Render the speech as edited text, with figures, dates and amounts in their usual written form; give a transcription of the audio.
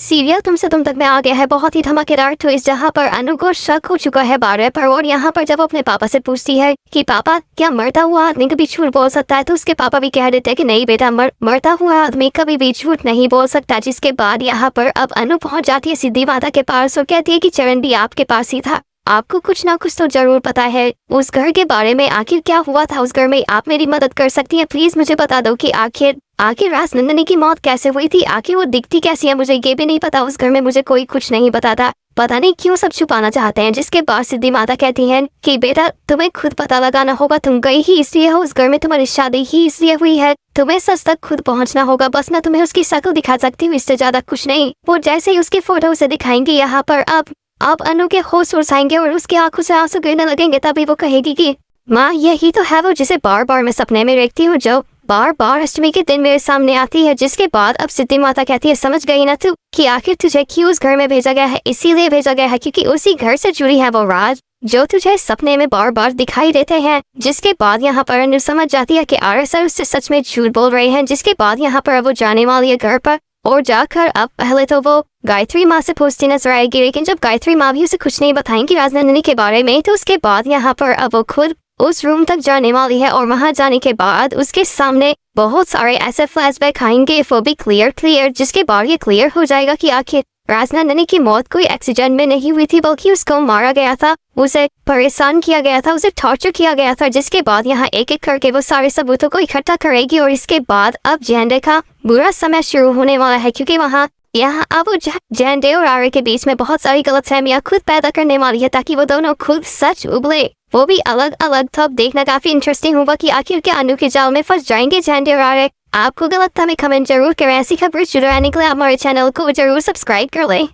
Serial तुमसे तुम तक में आ गया है बहुत ही धमाकेदार ट्विस्ट, जहाँ पर अनु को शक हो चुका है बारह पर। और यहाँ पर जब वो अपने पापा से पूछती है कि पापा क्या मरता हुआ आदमी कभी झूठ बोल सकता है, तो उसके पापा भी कह देते हैं कि नहीं बेटा, मरता हुआ आदमी कभी भी झूठ नहीं बोल सकता। जिसके बाद यहाँ पर अब अनु पहुंच जाती है सिद्धि माता के पास और कहती है कि चरण भी आपके पास ही था, आपको कुछ ना कुछ तो जरूर पता है उस घर के बारे में। आखिर क्या हुआ था उस घर में, आप मेरी मदद कर सकती हैं, प्लीज मुझे बता दो कि आखिर राजनंदिनी की मौत कैसे हुई थी, आखिर वो दिखती कैसी है, मुझे ये भी नहीं पता। उस घर में मुझे कोई कुछ नहीं बताता, पता नहीं क्यों सब छुपाना चाहते हैं। जिसके बाद सिद्धि माता कहती हैं कि बेटा तुम्हें खुद पता लगाना होगा, तुम गई ही इसलिए हो उस घर में, तुम्हारी शादी ही इसलिए हुई है, तुम्हें सच तक खुद पहुंचना होगा। बस मैं तुम्हें उसकी शक्ल दिखा सकती हूँ, इससे ज्यादा कुछ नहीं। वो जैसे ही उसकी फोटो से दिखाएंगे यहाँ पर अब अनु के होश उड़ जाएंगे और उसकी आंखों से आंसू गिरने लगेंगे। तभी वो कहेगी कि माँ यही तो है वो जिसे बार बार मैं सपने में देखती हूँ, जो बार बार अष्टमी के दिन मेरे सामने आती है। जिसके बाद अब सिद्धि माता कहती है समझ गई ना तू कि आखिर तुझे क्यों उस घर में भेजा गया है, इसीलिए भेजा गया है क्योंकि उसी घर से जुड़ी है वो राज जो तुझे सपने में बार बार दिखाई देते हैं। जिसके बाद यहाँ पर अनु समझ जाती है कि आरएसआर उससे सच में झूठ बोल रहे हैं। जिसके बाद यहाँ पर वो जाने वाली है घर पर और जाकर अब पहले तो वो गायत्री माँ से पूछती नजर आएगी, लेकिन जब गायत्री माँ भी उसे कुछ नहीं बताएंगी राजनंदिनी के बारे में, तो उसके बाद यहाँ पर अब वो खुद उस रूम तक जाने वाली है। और वहां जाने के बाद उसके सामने बहुत सारे ऐसे फ्लैशबैक आएंगे, वो भी क्लियर। जिसके बाद ये क्लियर हो जाएगा कि आखिर राजनंदिनी की मौत कोई एक्सीडेंट में नहीं हुई थी, बल्कि उसको मारा गया था, उसे परेशान किया गया था, उसे टॉर्चर किया गया था। जिसके बाद यहाँ एक एक करके वो सारे सबूतों को इकट्ठा करेगी और इसके बाद अब जेंडे का बुरा समय शुरू होने वाला है, क्योंकि यहाँ अब वो जेंडे और आर्य के बीच में बहुत सारी गलतफहमियां खुद पैदा करने वाली है, ताकि वो दोनों खुद सच उगले, वो भी अलग अलग। तो अब देखना काफी इंटरेस्टिंग होगा कि आखिर क्या अनु के जाल में फंस जाएंगे जेंडे और आर्य। आपको गलत था में कमेंट जरूर करें। ऐसी खबर जुड़े रहने के लिए हमारे चैनल को जरूर सब्सक्राइब कर लें।